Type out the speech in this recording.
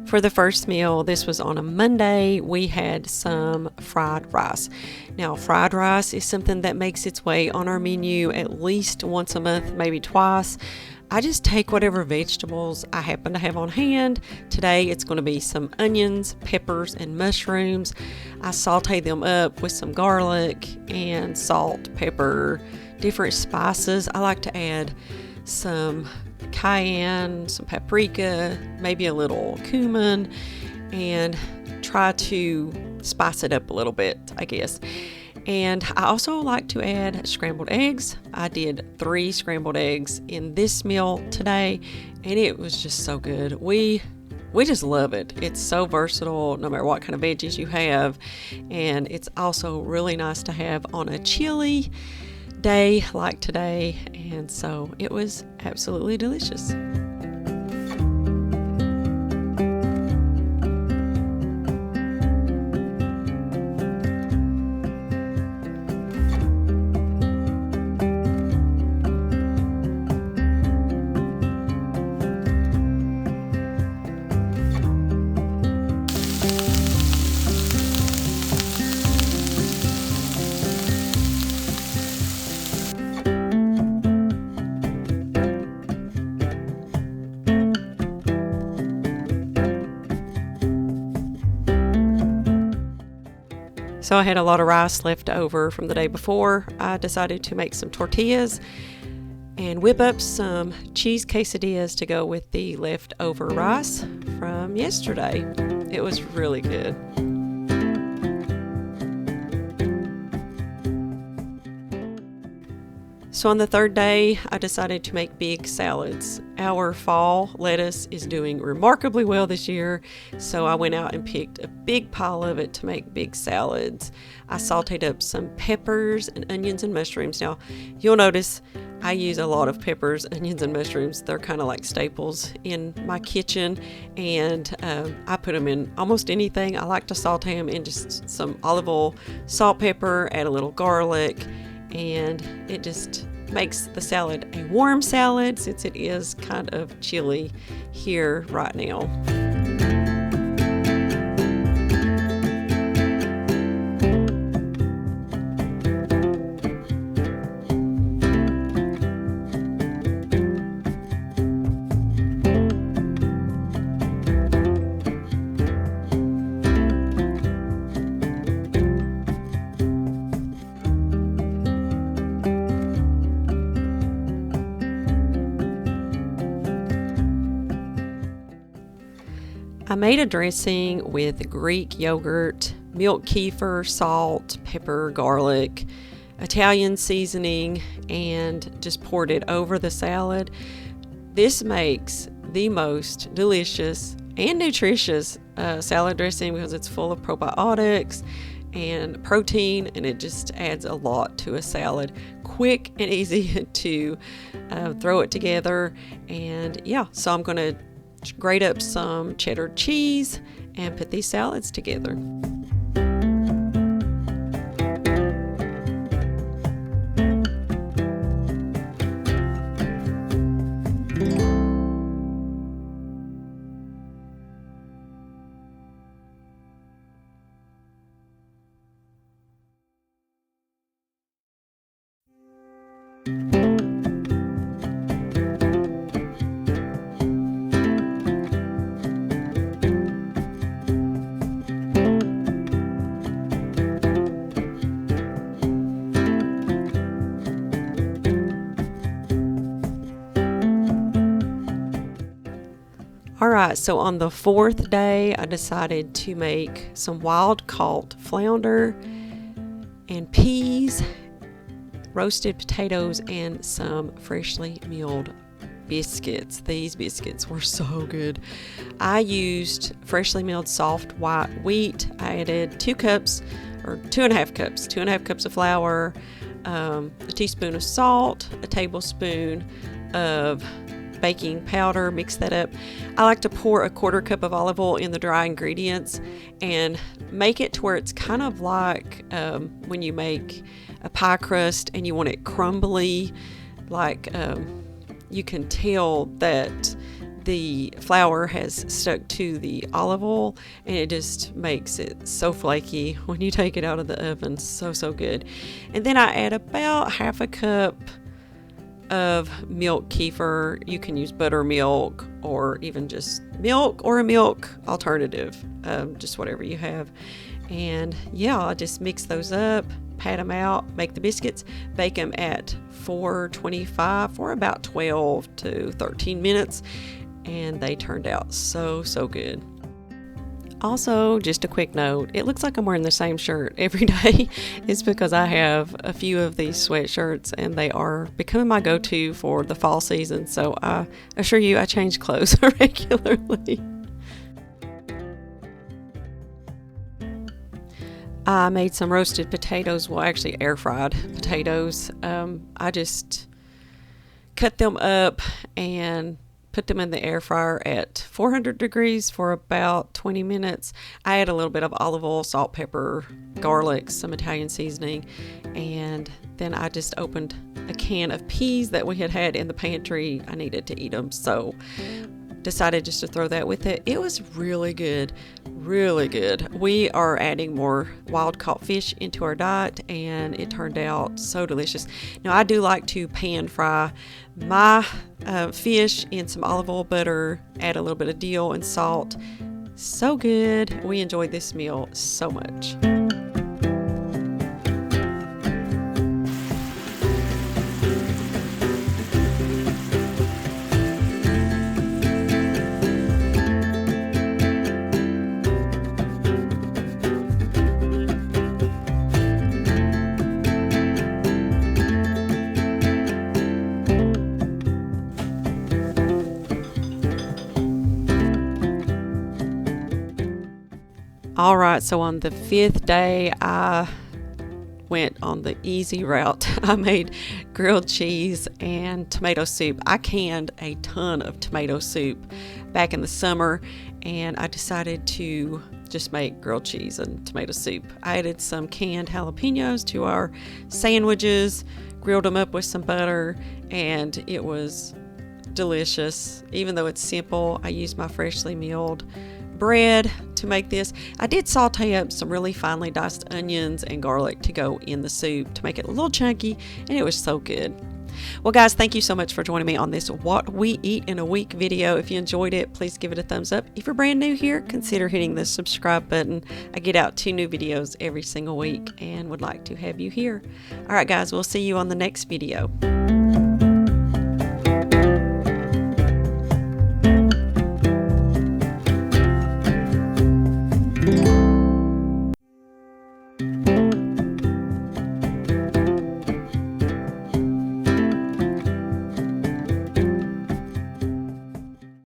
For the first meal, this was on a Monday, we had some fried rice. Now, fried rice is something that makes its way on our menu at least once a month, maybe twice. I just take whatever vegetables I happen to have on hand. Today, it's going to be some onions, peppers, and mushrooms. I saute them up with some garlic and salt, pepper, different spices. I like to add some cayenne, some paprika, maybe a little cumin, and try to spice it up a little bit, I guess. And I also like to add scrambled eggs. I did 3 scrambled eggs in this meal today, and it was just so good. We just love it. It's so versatile no matter what kind of veggies you have, and it's also really nice to have on a chilly day like today, and so it was absolutely delicious. So I had a lot of rice left over from the day before. I decided to make some tortillas and whip up some cheese quesadillas to go with the leftover rice from yesterday. It was really good. So on the third day, I decided to make big salads. Our fall lettuce is doing remarkably well this year, so I went out and picked a big pile of it to make big salads. I sauteed up some peppers and onions and mushrooms. Now, you'll notice I use a lot of peppers, onions, and mushrooms. They're kind of like staples in my kitchen, and I put them in almost anything. I like to saute them in just some olive oil, salt, pepper, add a little garlic, and it just makes the salad a warm salad since it is kind of chilly here right now. I made a dressing with Greek yogurt, milk kefir, salt, pepper, garlic, Italian seasoning, and just poured it over the salad. This makes the most delicious and nutritious salad dressing because it's full of probiotics and protein, and it just adds a lot to a salad. Quick and easy to throw it together. And yeah, so I'm going to grate up some cheddar cheese and put these salads together. Alright, so on the 4th day, I decided to make some wild caught flounder and peas, roasted potatoes, and some freshly milled biscuits. These biscuits were so good. I used freshly milled soft white wheat. I added 2 cups, or 2.5 cups of flour, a teaspoon of salt, a tablespoon of baking powder, mix that up. I like to pour a 1/4 cup of olive oil in the dry ingredients and make it to where it's kind of like when you make a pie crust and you want it crumbly, like you can tell that the flour has stuck to the olive oil, and it just makes it so flaky when you take it out of the oven. So good. And then I add about 1/2 cup of milk kefir. You can use buttermilk or even just milk or a milk alternative, just whatever you have. And yeah, I'll just mix those up, pat them out, make the biscuits, bake them at 425 for about 12 to 13 minutes, and they turned out so good. Also, just a quick note, it looks like I'm wearing the same shirt every day. It's because I have a few of these sweatshirts and they are becoming my go-to for the fall season, so I assure you I change clothes regularly. I made some roasted potatoes, well actually air fried potatoes. I just cut them up and put them in the air fryer at 400 degrees for about 20 minutes. I add a little bit of olive oil, salt, pepper, garlic, some Italian seasoning, and then I just opened a can of peas that we had in the pantry. I needed to eat them, so decided just to throw that with it. It was really good. We are adding more wild caught fish into our diet, and it turned out so delicious. Now I do like to pan fry my fish in some olive oil, butter, add a little bit of dill and salt. So good. We enjoyed this meal so much. All right, so on the 5th day, I went on the easy route. I made grilled cheese and tomato soup. I canned a ton of tomato soup back in the summer, and I decided to just make grilled cheese and tomato soup. I added some canned jalapenos to our sandwiches, grilled them up with some butter, and it was delicious. Even though it's simple, I used my freshly milled bread to make this. I did saute up some really finely diced onions and garlic to go in the soup to make it a little chunky, and it was so good. Well guys, thank you so much for joining me on this What We Eat in a Week video. If you enjoyed it, please give it a thumbs up. If you're brand new here, consider hitting the subscribe button. I get out 2 new videos every single week and would like to have you here. All right guys, we'll see you on the next video.